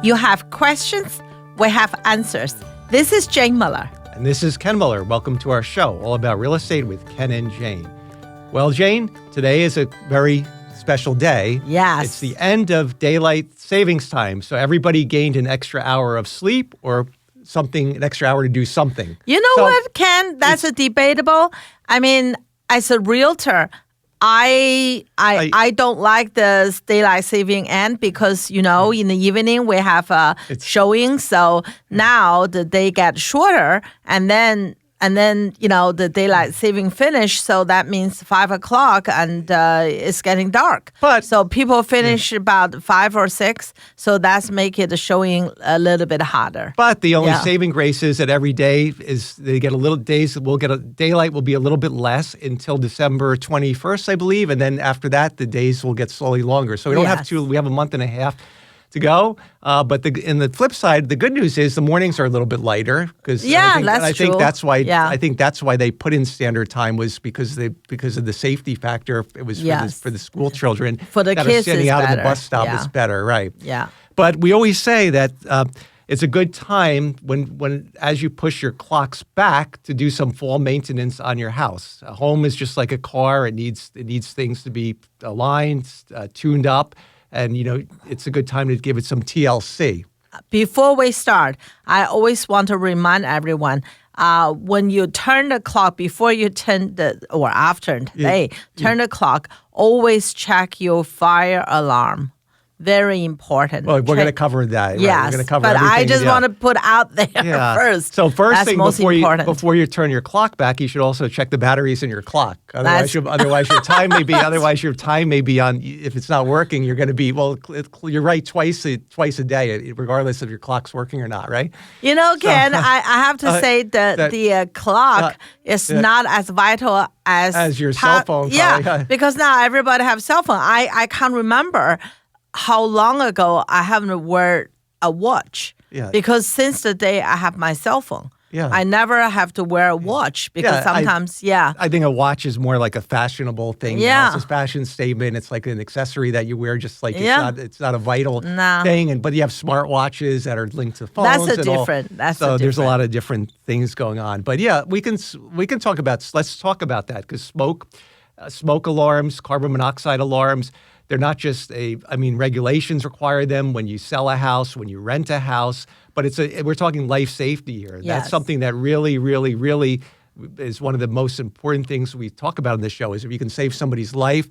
You have questions, we have answers. This is Jane Muller. And this is Ken Muller. Welcome to our show, all about real estate with Ken and Jane. Well, Jane, today is a very special day. Yes. It's the end of daylight savings time, so everybody gained an extra hour of sleep or an extra hour to do something. You know what, Ken? That's a debatable. I mean, as a realtor, I don't like the daylight saving end because, in the evening we have a showing. So now the day gets shorter and then the daylight saving finish. So that means 5 o'clock and it's getting dark. So people finish about 5 or 6. So that's make it the showing a little bit harder. But the only saving grace is that every day is they get a little daylight will be a little bit less until December 21st, I believe. And then after that, the days will get slowly longer. So we don't have we have a month and a half to go. But in the flip side, the good news is the mornings are a little bit lighter because I think that's why I think that's why they put in standard time was because of the safety factor. It was for the school children. For the kids, standing out better. of the bus stop is better, right? Yeah. But we always say that it's a good time when as you push your clocks back to do some fall maintenance on your house. A home is just like a car; it needs things to be aligned, tuned up. And, it's a good time to give it some TLC. Before we start, I always want to remind everyone, when you turn the clock, before you turn or after today, turn the clock, always check your fire alarm. Very important. Well, we're going to cover that. Right? Yes, we're going to cover but everything. I just want to put out there first. So first That's thing before you turn your clock back, you should also check the batteries in your clock. Otherwise your time may be. Otherwise your time may be on. If it's not working, you're going to be. Well, you're right twice a day, regardless if your clock's working or not. Right? Ken, I have to say that the clock is not as vital as your cell phone. Yeah, because now everybody have cell phone. I can't remember how long ago I haven't worn a watch. Yeah. Because since the day I have my cell phone, I never have to wear a watch because sometimes, I think a watch is more like a fashionable thing. Yeah. It's a fashion statement. It's like an accessory that you wear just like it's not a vital thing. But you have smart watches that are linked to phones. There's a lot of different things going on. But we can talk about, let's talk about that because smoke alarms, carbon monoxide alarms, they're not just regulations require them when you sell a house, when you rent a house, but we're talking life safety here. Yes. That's something that really, really, really is one of the most important things we talk about in this show is if you can save somebody's life,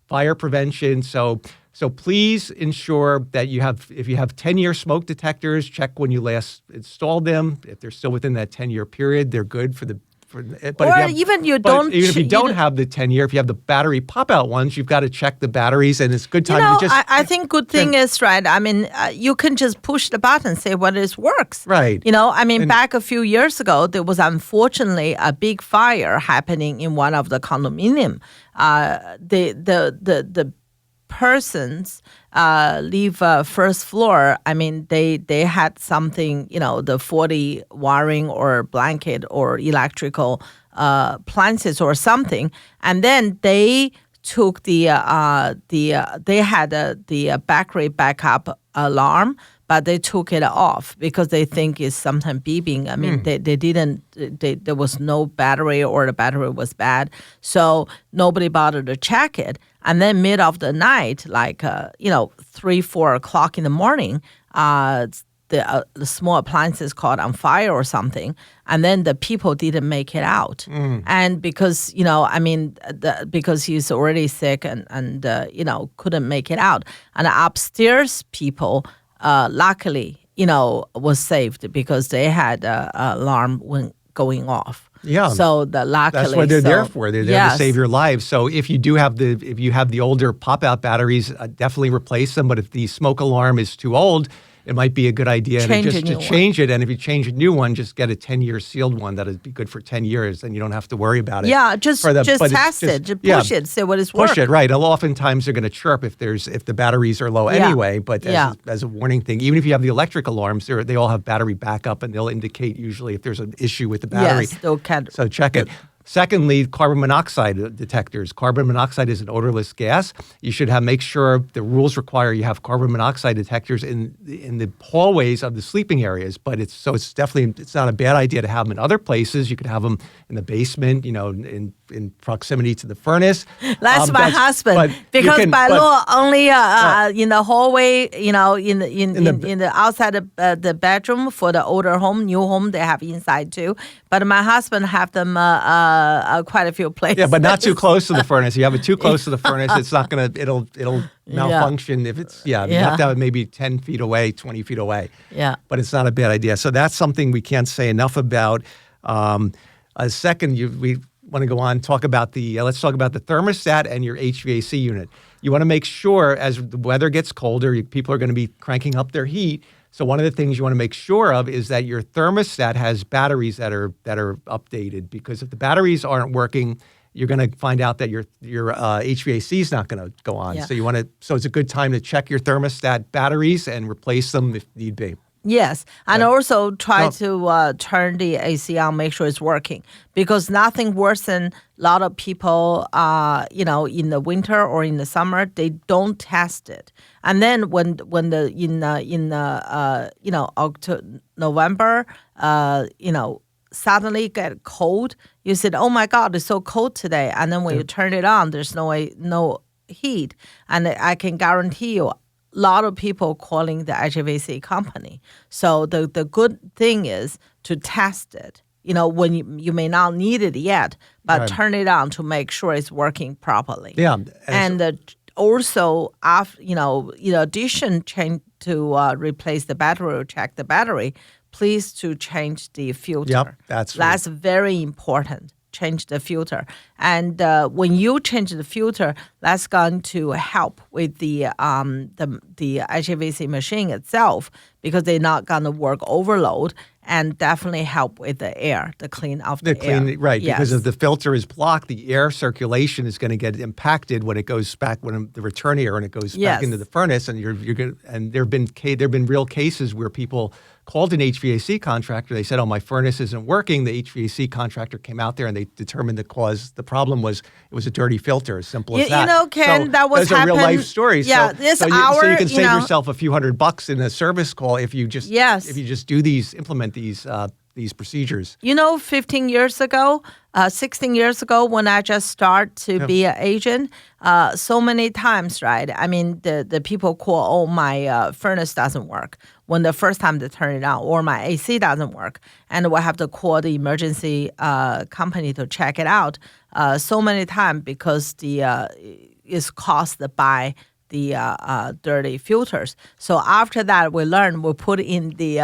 fire prevention. So please ensure that if you have 10-year smoke detectors, check when you last installed them. If they're still within that 10-year period, they're good even if you don't have the 10-year, if you have the battery pop-out ones, you've got to check the batteries, and it's good time to just. I think good thing is right. I mean, you can just push the button, say whether it works. Right. Back a few years ago, there was unfortunately a big fire happening in one of the condominium. The persons leave first floor. I mean, they had something, the 40 wiring or blanket or electrical appliances or something, and then they took they had the battery backup alarm, but they took it off because they think it's sometimes beeping. I mean, there was no battery or the battery was bad. So nobody bothered to check it. And then mid of the night, 3, 4 o'clock in the morning, the small appliances caught on fire or something. And then the people didn't make it out. And because, because he's already sick and couldn't make it out. And the upstairs people, luckily, was saved because they had an alarm going off. Yeah. So luckily, that's what they're there for. They're there to save your lives. So if you have the older pop-out batteries, definitely replace them. But if the smoke alarm is too old, it might be a good idea to change it. And if you change a new one, just get a 10-year sealed one. That'd be good for 10 years, and you don't have to worry about it. Yeah, just test it, just push it, see what is working. Push it, right. Oftentimes they're going to chirp if the batteries are low anyway. But as a warning thing, even if you have the electric alarms, they all have battery backup, and they'll indicate usually if there's an issue with the battery. Yes, they'll so check it. Secondly, carbon monoxide detectors. Carbon monoxide is an odorless gas. You should make sure the rules require you have carbon monoxide detectors in the hallways of the sleeping areas. But it's not a bad idea to have them in other places. You could have them in the basement, in proximity to the furnace. That's my husband, because by law only in the hallway, in the outside of the bedroom for the older home, new home, they have inside too. But my husband have them quite a few places. Yeah, but not too close to the furnace. You have it too close to the furnace, it's not gonna. It'll malfunction if it's. You have to have it maybe 10 feet away, 20 feet away. Yeah, but it's not a bad idea. So that's something we can't say enough about. Second, we want to go on and talk about let's talk about the thermostat and your HVAC unit. You want to make sure as the weather gets colder, people are going to be cranking up their heat. So one of the things you want to make sure of is that your thermostat has batteries that are updated, because if the batteries aren't working, you're going to find out that your HVAC is not going to go on. Yeah. So it's a good time to check your thermostat batteries and replace them if need be. Yes, and also try to turn the AC on, make sure it's working, because nothing worse than a lot of people, in the winter or in the summer, they don't test it, and then when October, November, suddenly get cold, you said, "Oh my God, it's so cold today," and then when you turn it on, there's no heat, and I can guarantee you, a lot of people calling the HVAC company. So the good thing is to test it, when you may not need it yet, but turn it on to make sure it's working properly. Yeah. And also, in addition to replace the battery or check the battery, please to change the filter. Yep, that's right. That's very important. Change the filter, and when you change the filter, that's going to help with the HVAC machine itself, because they're not going to work overload, and definitely help with the air, the clean of the air. Right, yes. Because if the filter is blocked, the air circulation is going to get impacted when it goes back, when the return air, when it goes back into the furnace, and you're going. And there've been real cases where people called an HVAC contractor. They said, "Oh, my furnace isn't working." The HVAC contractor came out there and they determined the problem was it was a dirty filter. As simple as that. Ken, that was those are real life stories. Yeah, so you can save yourself a few $100 in a service call if you just implement these procedures. 15 years ago, 16 years ago, when I just started to be an agent, so many times, right? I mean, the people call, "Oh, my furnace doesn't work," when the first time they turn it on, or my AC doesn't work, and we have to call the emergency company to check it out. So many times, because it's caused by the dirty filters. So after that, we put in the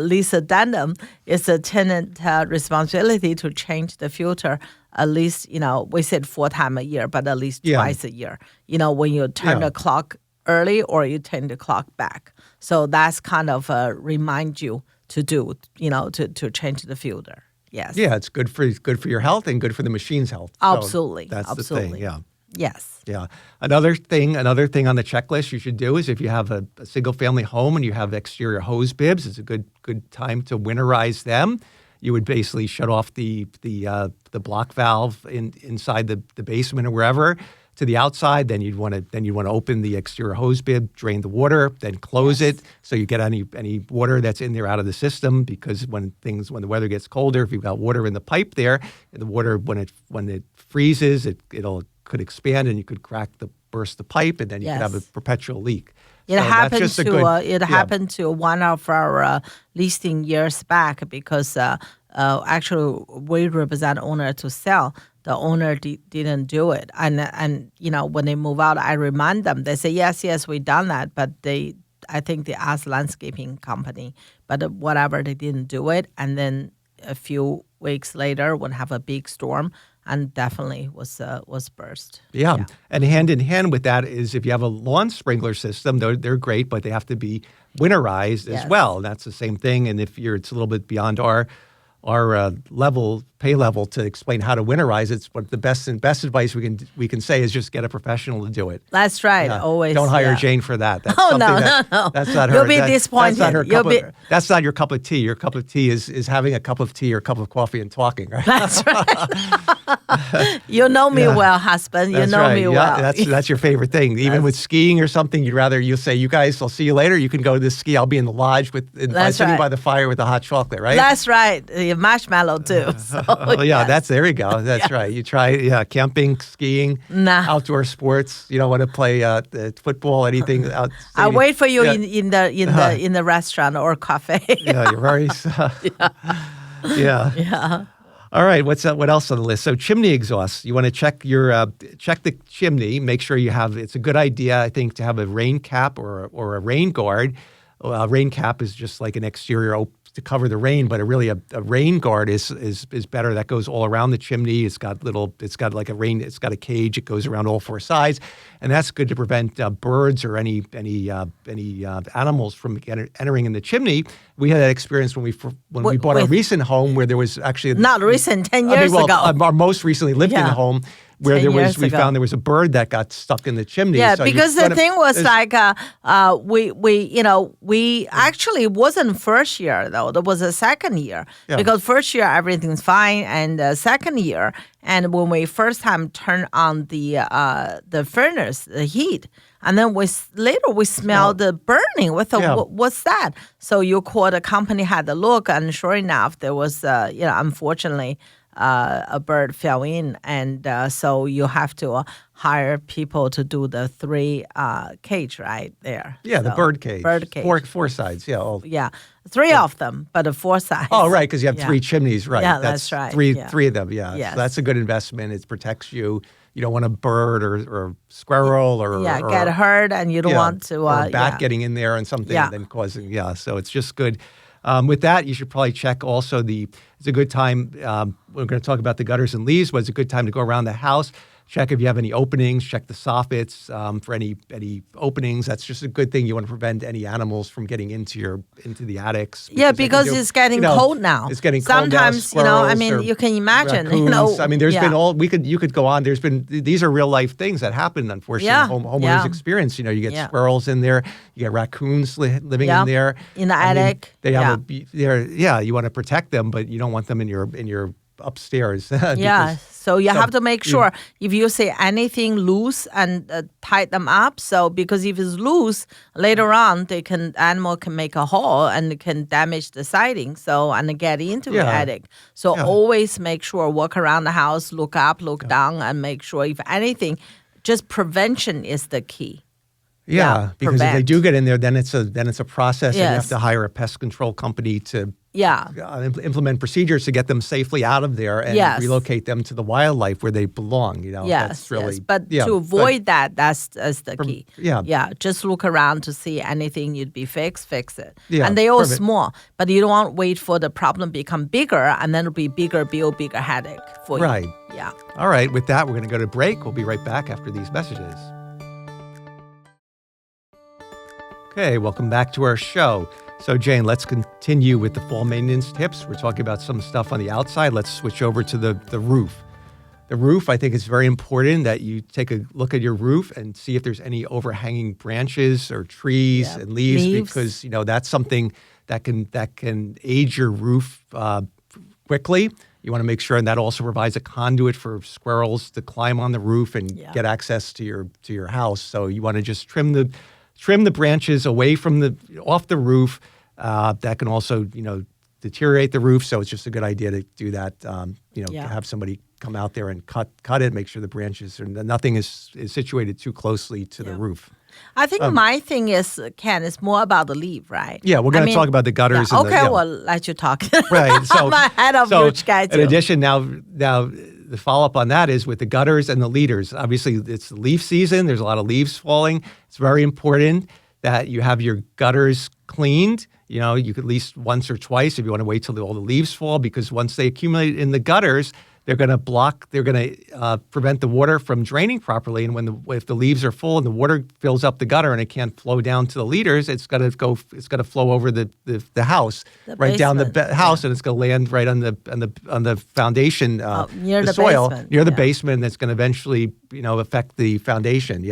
lease addendum. It's a tenant responsibility to change the filter at least, we said 4 times a year, but at least twice a year. When you turn the clock early or you turn the clock back. So that's kind of remind you to do, to change the filter. Yes. Yeah, it's good for your health and good for the machine's health. Absolutely. So that's the thing. Yeah. Yes. Yeah. Another thing on the checklist you should do is, if you have a single-family home and you have exterior hose bibs, it's a good time to winterize them. You would basically shut off the block valve inside the basement or wherever to the outside. Then you'd want to open the exterior hose bib, drain the water, then close it so you get any water that's in there out of the system. Because when the weather gets colder, if you've got water in the pipe there, the water when it freezes, could expand and you could burst the pipe, and then you could have a perpetual leak. It happened to one of our listing years back, because actually we represent owner to sell. The owner didn't do it, and when they move out, I remind them. They say yes, we done that, but I think they asked landscaping company, but whatever, they didn't do it, and then a few weeks later, when have a big storm. And definitely was burst. Yeah. And hand in hand with that is, if you have a lawn sprinkler system, they're great, but they have to be winterized as well. And that's the same thing. And if it's a little bit beyond our pay level to explain how to winterize, it's what the best advice we can say is just get a professional to do it. That's right. Always. Don't hire Jane for that. That's no. That's not her. You'll be disappointed. That's not your cup of tea. Your cup of tea is having a cup of tea or a cup of coffee and talking, right? That's right. You know me well, husband. You know me well. That's your favorite thing. Even with skiing or something, you'll say, you guys, I'll see you later. You can go to the ski. I'll be in the lodge sitting by the fire with the hot chocolate, right? That's right. Marshmallow too. So, there you go. That's right. You try camping, skiing, outdoor sports. You don't want to play football, anything. I'll wait for you in the restaurant or cafe. You're very. Yeah. All right. What else on the list? So chimney exhaust. You want to check the chimney. Make sure you have. It's a good idea, I think, to have a rain cap or a rain guard. Rain cap is just like an exterior to cover the rain, but a rain guard is better. That goes all around the chimney. It's got a cage. It goes around all four sides, and that's good to prevent birds or any animals from entering in the chimney. We had that experience when we bought our recent home, where there was actually not recent, 10 years ago. Our most recently lived in a home where we found there was a bird that got stuck in the chimney. Yeah, so because the thing was we actually wasn't first year though. There was a second year because first year everything's fine, and second year, and when we first time turned on the furnace, the heat. And then later we smelled the burning. We thought, what's that? So you called the company, had a look, and sure enough, there was, unfortunately, a bird fell in, and so you have to hire people to do the 3 cage right there. Yeah, the bird cage. Bird cage. Four sides. Yeah. Yeah, 3 of them, but 4 sides. Oh, right, because you have 3 chimneys, right? Yeah, that's right. Three of them. Yeah. Yes. So that's a good investment. It protects you. You don't want a bird or squirrel or get hurt, and you don't want to or a bat getting in there and something and then causing So it's just good. With that, you should probably check also it's a good time. We're going to talk about the gutters and leaves, but it's a good time to go around the house. Check if you have any openings. Check the soffits for any openings. That's just a good thing. You want to prevent any animals from getting into the attics. Because it's getting cold now. It's getting cold now. Sometimes, you can imagine. Raccoons. There's been you could go on. There's been these are real life things that happen. Unfortunately, homeowners experience. You get squirrels in there. You get raccoons living in there in the attic. They have you want to protect them, but you don't want them in your upstairs. So you have to make sure if you see anything loose and tie them up. So because if it's loose, later on animal can make a hole and can damage the siding. So and get into the attic. So always make sure walk around the house, look up, look down, and make sure if anything, just prevention is the key. Yeah, because if they do get in there, then it's a process, and you have to hire a pest control company to implement procedures to get them safely out of there and relocate them to the wildlife where they belong. That's really. But to avoid that's the key. Just look around to see anything you'd be fix it. And they all small, but you don't want to wait for the problem become bigger, and then it'll be bigger headache for you. Right. Yeah. All right. With that, we're going to go to break. We'll be right back after these messages. Okay, welcome back to our show. So, Jane, let's continue with the fall maintenance tips. We're talking about some stuff on the outside. Let's switch over to the roof. The roof, I think it's very important that you take a look at your roof and see if there's any overhanging branches or trees and leaves, because that's something that can age your roof quickly. You want to make sure, and that also provides a conduit for squirrels to climb on the roof and get access to your house. So you want to just trim the branches away off the roof. That can also, deteriorate the roof. So it's just a good idea to do that. Have somebody come out there and cut it, make sure the branches nothing is situated too closely to the roof. I think my thing is, Ken, is more about the leaf, right? Yeah, we're going to talk about the gutters. Well, let you talk. Right. So I'm ahead of Rich guy too. In addition, now the follow-up on that is with the gutters and the leaders. Obviously, it's leaf season. There's a lot of leaves falling. It's very important that you have your gutters cleaned. You could at least once or twice if you want to wait till all the leaves fall, because once they accumulate in the gutters, they're going to prevent the water from draining properly. And if the leaves are full and the water fills up the gutter and it can't flow down to the leaders, it's going to flow over the house, right down the house, and it's going to land right on the foundation, near the soil, basement. near the basement. That's going to eventually, affect the foundation.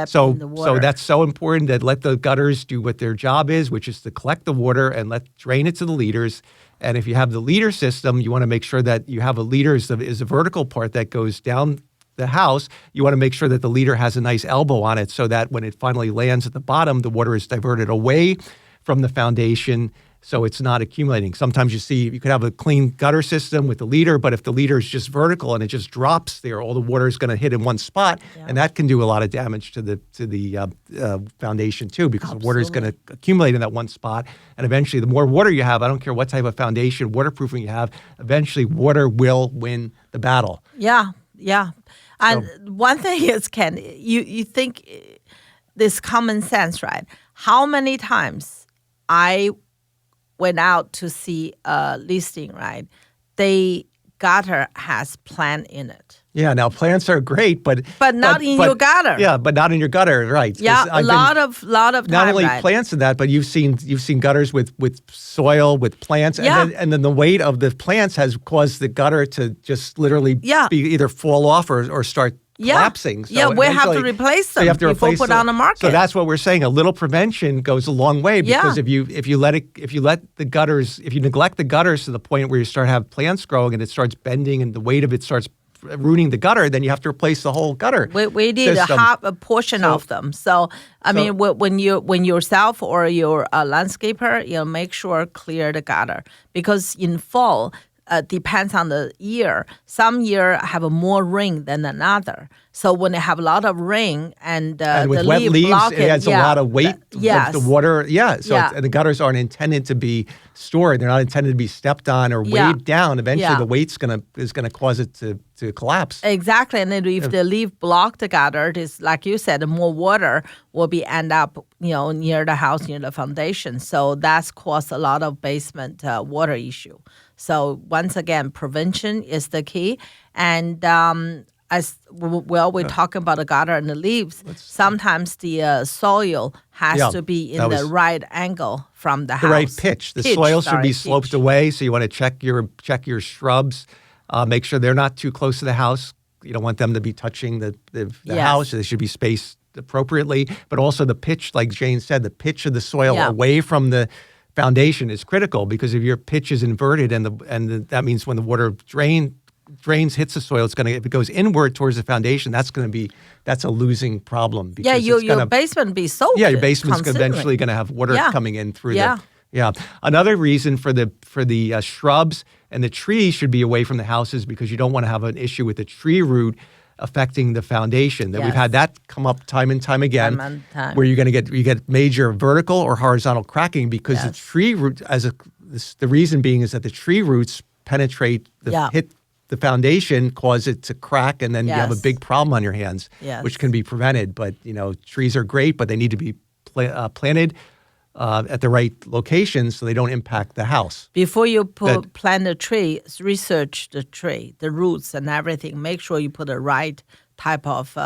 So that's so important that let the gutters do what their job is, which is to collect the water and drain it to the leaders. And if you have the leader system, you want to make sure that you have a leader is a vertical part that goes down the house. You want to make sure that the leader has a nice elbow on it so that when it finally lands at the bottom, the water is diverted away from the foundation so it's not accumulating. Sometimes you could have a clean gutter system with the leader, but if the leader is just vertical and it just drops there, all the water is going to hit in one spot, and that can do a lot of damage to the foundation too, because the water is going to accumulate in that one spot, and eventually the more water you have, I don't care what type of foundation, waterproofing you have, eventually water will win the battle. Yeah. And one thing is, Ken, you think this common sense, right? How many times I went out to see a listing, right? The gutter has plant in it. Yeah, now plants are great, but not in your gutter. Yeah, but not in your gutter, right? Yeah, a lot of time. Not only plants in that, but you've seen gutters with soil, with plants, and then the weight of the plants has caused the gutter to just literally be either fall off or start collapsing. So we have to replace them before put on the market. So that's what we're saying. A little prevention goes a long way, because if you neglect the gutters to the point where you start to have plants growing and it starts bending and the weight of it starts ruining the gutter, then you have to replace the whole gutter. We did a portion of them. So I mean, when yourself or your landscaper, make sure clear the gutter, because in fall. Depends on the year. Some year have more rain than another. So when they have a lot of rain and with the wet leaves, block it adds a lot of weight. The water, So and the gutters aren't intended to be stored. They're not intended to be stepped on or weighed down. Eventually, the weight's is gonna cause it to collapse. Exactly, and then if the leaf block the gutter, this, like you said, more water will be end up near the house, near the foundation. So that's caused a lot of basement water issue. So once again, prevention is the key. And we're talking about the gutter and the leaves. Sometimes the soil has to be in the right angle from the house. The right pitch. The soil should be sloped away. So you want to check your shrubs. Make sure they're not too close to the house. You don't want them to be touching the house. They should be spaced appropriately. But also the pitch, like Jane said, the pitch of the soil away from the foundation is critical, because if your pitch is inverted and that means when the water drains hits the soil, if it goes inward towards the foundation, that's a losing problem. Because your basement be soaked. Yeah, your basement's eventually going to have water coming in through Another reason for the shrubs and the trees should be away from the houses, because you don't want to have an issue with the tree root affecting the foundation. We've had that come up time and time again, where you're going to get major vertical or horizontal cracking, because the tree root, the reason being is that the tree roots penetrate hit the foundation, cause it to crack, and then you have a big problem on your hands, which can be prevented. But trees are great, but they need to be planted at the right location so they don't impact the house. Before you plant a tree, research the tree, the roots and everything. Make sure you put the right type of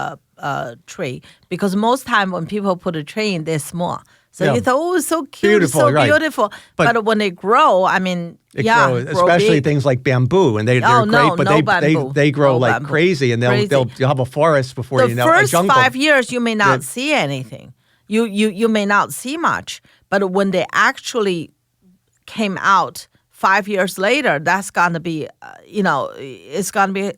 tree, because most time when people put a tree in, they're small. So you thought, it's so cute, beautiful, beautiful. But when they grow, I mean, especially big. Things like bamboo, and they're great, but they grow like crazy, and you'll have a forest before you know, a jungle. The first 5 years, you may not see anything. You may not see much, but when they actually came out 5 years later, that's gonna be, it's gonna be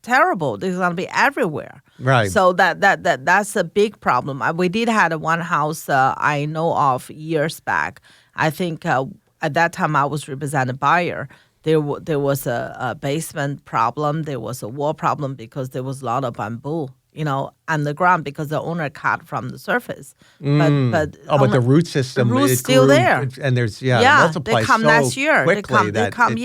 terrible. It's gonna be everywhere. Right. So that's a big problem. We did have one house I know of years back. I think at that time I was representing buyer. There was a basement problem. There was a wall problem because there was a lot of bamboo, on the ground, because the owner cut from the surface. But the root system, the root's still there, and there's multiplies they come so next year. Quickly they come.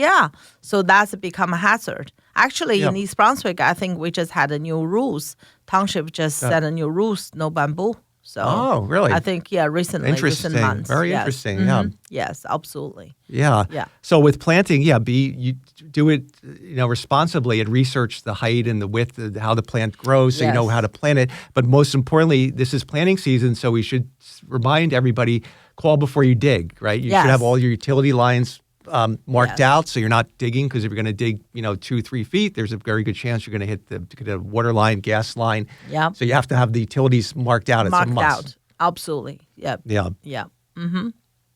So that's become a hazard. Actually, in East Brunswick, I think we just had a new rules. Township just set a new rules, no bamboo. So, really? I think, recent months. Very interesting, yeah. Yes, absolutely. Yeah. So with planting, you do it, responsibly, and research the height and the width of how the plant grows, so you know how to plant it. But most importantly, this is planting season, so we should remind everybody, call before you dig, right? You should have all your utility lines marked out, so you're not digging, because if you're going to dig 2-3 feet, there's a very good chance you're going to hit the water line, gas line. So you have to have the utilities marked out. It's a must. Absolutely. Yep. Yeah. Yeah. Mm-hmm.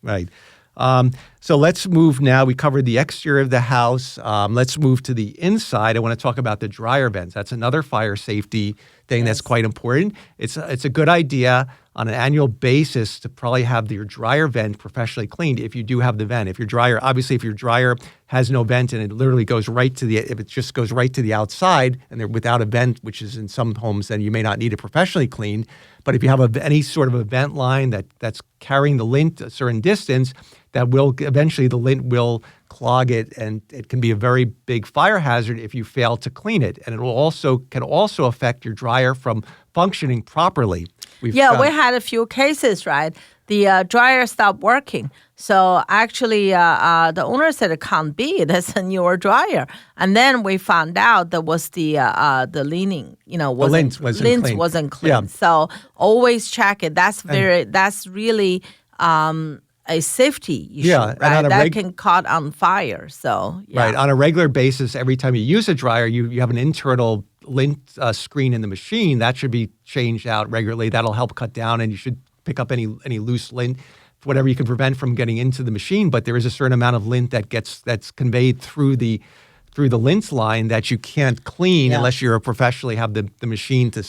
Right. So let's move now. We covered the exterior of the house. Let's move to the inside. I want to talk about the dryer vents. That's another fire safety thing that's quite important. It's a good idea on an annual basis to probably have your dryer vent professionally cleaned if you do have the vent. If your dryer has no vent and it literally goes right to if it just goes right to the outside and they're without a vent, which is in some homes, then you may not need it professionally cleaned. But if you have any sort of a vent line that's carrying the lint a certain distance, that will eventually the lint will clog it, and it can be a very big fire hazard if you fail to clean it. And it can also affect your dryer from functioning properly. We had a few cases, right? The dryer stopped working. So actually, the owner said it can't be. That's a newer dryer. And then we found out that was the leaning, the lint wasn't clean. Yeah. So always check it. That's really a safety issue, right? That can caught on fire. So right, on a regular basis, every time you use a dryer, you have an internal lint screen in the machine that should be changed out regularly. That'll help cut down, and you should pick up any loose lint, whatever you can prevent from getting into the machine. But there is a certain amount of lint that's conveyed through the lint line that you can't clean unless you professionally have the machine to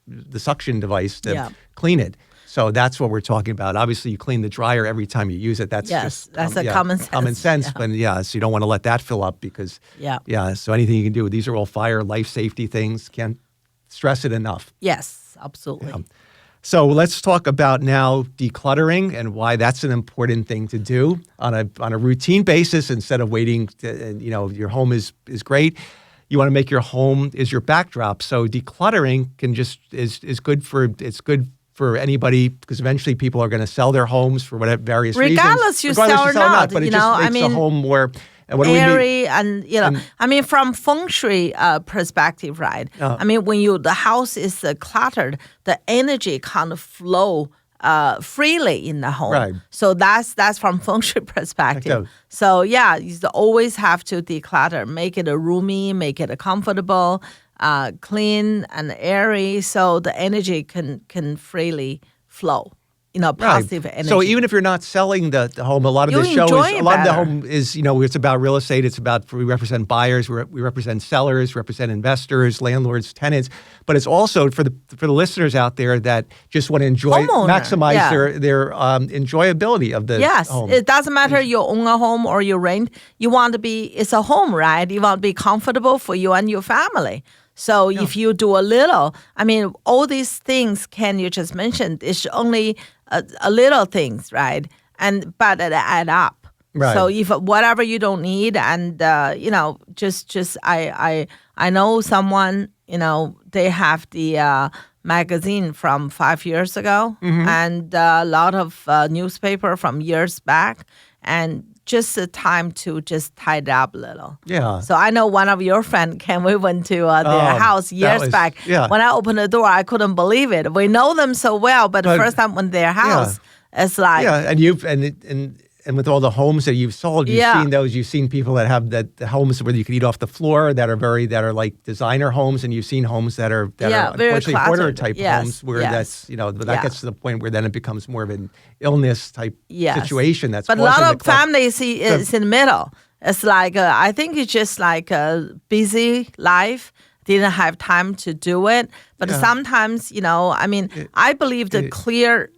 the suction device to clean it. So that's what we're talking about. Obviously, you clean the dryer every time you use it. That's common sense. Common sense, but so you don't want to let that fill up because so anything you can do. These are all fire, life safety things. Can't stress it enough. Yes, absolutely. Yeah. So let's talk about now decluttering and why that's an important thing to do on a routine basis instead of waiting. Your home is great. You want to make your home is your backdrop. So decluttering is good for anybody, because eventually people are going to sell their homes for whatever various reasons. Regardless you sell or not. But it just makes the home more airy and from feng shui perspective, right? When the house is cluttered, the energy can't flow freely in the home. Right. So that's from feng shui perspective. So you always have to declutter, make it roomy, make it comfortable, clean and airy, so the energy can freely flow. Positive energy. So even if you're not selling the home, a lot of the home is, it's about real estate. It's about, we represent buyers, we represent sellers, represent investors, landlords, tenants. But it's also for the listeners out there that just want to maximize their enjoyability of the home. Yes, it doesn't matter you own a home or you rent. You want to it's a home, right? You want to be comfortable for you and your family. So if you do a little, all these things Ken you just mentioned is only a little things, right? But it add up. Right. So if whatever you don't need, and just I know someone, they have the magazine from 5 years ago, and a lot of newspaper from years back, and just a time to just tidy up a little. Yeah. So I know one of your friends, Ken, we went to their house years back. Yeah. When I opened the door, I couldn't believe it. We know them so well, but the first time when their house, it's like... Yeah, and with all the homes that you've sold, you've seen people that have the homes where you can eat off the floor that are like designer homes, and you've seen homes that are unfortunately hoarder type homes where that gets to the point where then it becomes more of an illness type situation. But a lot of families is in the middle. It's like I think it's just like a busy life. Didn't have time to do it. But sometimes, I believe the clear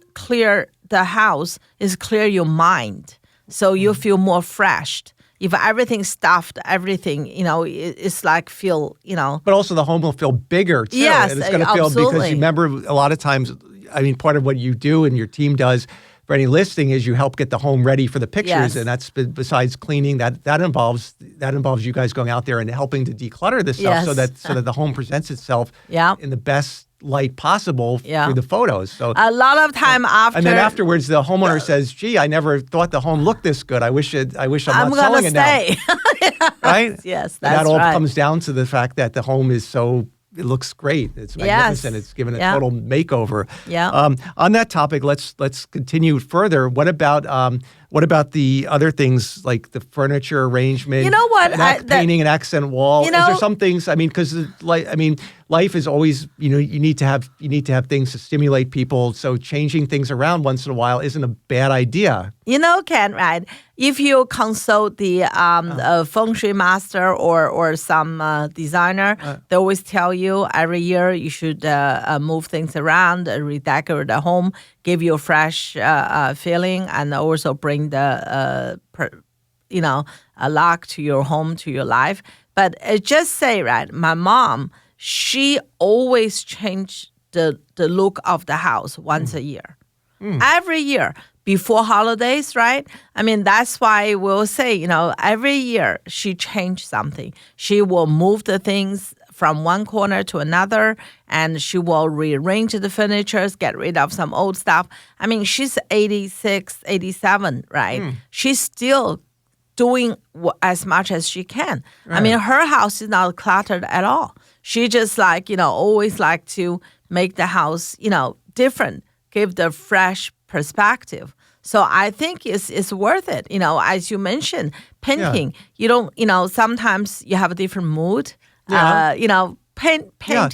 the house is clear your mind, so you feel more fresh. If everything's stuffed, it's like feel, But also the home will feel bigger too. Yes, and it's going to feel, because you remember a lot of times, part of what you do and your team does for any listing is you help get the home ready for the pictures, and that's besides cleaning, that involves you guys going out there and helping to declutter this stuff so that the home presents itself in the best light possible through the photos. So a lot of time after, and then afterwards, the homeowner says, "Gee, I never thought the home looked this good. I wish I'm not selling it now." Right? Yes, that all comes down to the fact that the home is it looks great. It's magnificent. It's given a total makeover. Yeah. On that topic, let's continue further. What about what about the other things like the furniture arrangement? You know what? Painting an accent wall. Is there some things? I mean, because life is always, you need to have things to stimulate people. So changing things around once in a while isn't a bad idea. Ken, right? If you consult the feng shui master or some designer, they always tell you every year you should move things around, redecorate the home, give you a fresh feeling, and also bring the a luck to your home, to your life. But just say, right, my mom, she always changed the look of the house once a year. Every year. Before holidays, right? I mean, that's why we'll say, every year she changed something. She will move the things from one corner to another, and she will rearrange the furniture, get rid of some old stuff. I mean, she's 86, 87, right? She's still doing as much as she can. Right. I mean, her house is not cluttered at all. She just always like to make the house, different, give the fresh perspective. So I think it's worth it. As you mentioned, painting. Yeah. You don't, sometimes you have a different mood. Yeah. Paint. Yeah.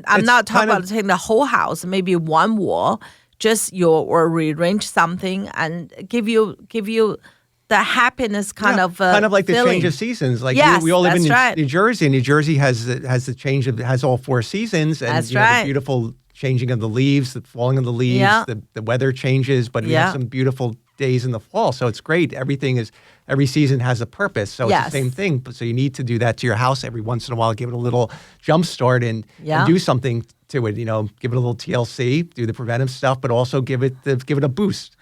I'm not talking about taking the whole house, maybe one wall, just or rearrange something and give you the happiness kind of like feeling. The change of seasons. Like yes, we all live in right. New Jersey, and New Jersey has all 4 seasons, and that's right. The beautiful changing of the leaves, the falling of the leaves, the weather changes, but we have some beautiful days in the fall. So it's great. Every season has a purpose. So it's the same thing. So you need to do that to your house every once in a while, give it a little jump start and do something to it, give it a little TLC, do the preventive stuff, but also give it a boost.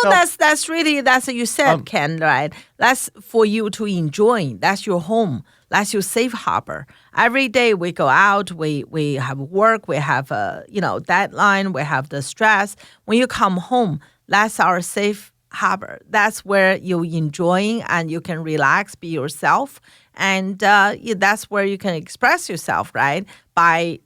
That's what you said, Ken, right? That's for you to enjoy. That's your home. That's your safe harbor. Every day we go out, we have work, we have a deadline, we have the stress. When you come home, that's our safe harbor. That's where you're enjoying and you can relax, be yourself, and that's where you can express yourself, right? By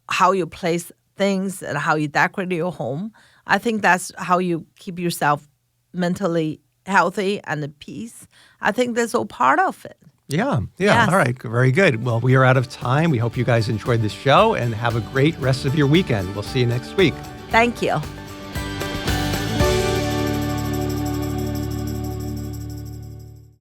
how you place things and how you decorate your home. I think that's how you keep yourself mentally healthy and at peace. I think that's all part of it. Yeah. Yes. All right. Very good. Well, we are out of time. We hope you guys enjoyed this show and have a great rest of your weekend. We'll see you next week. Thank you.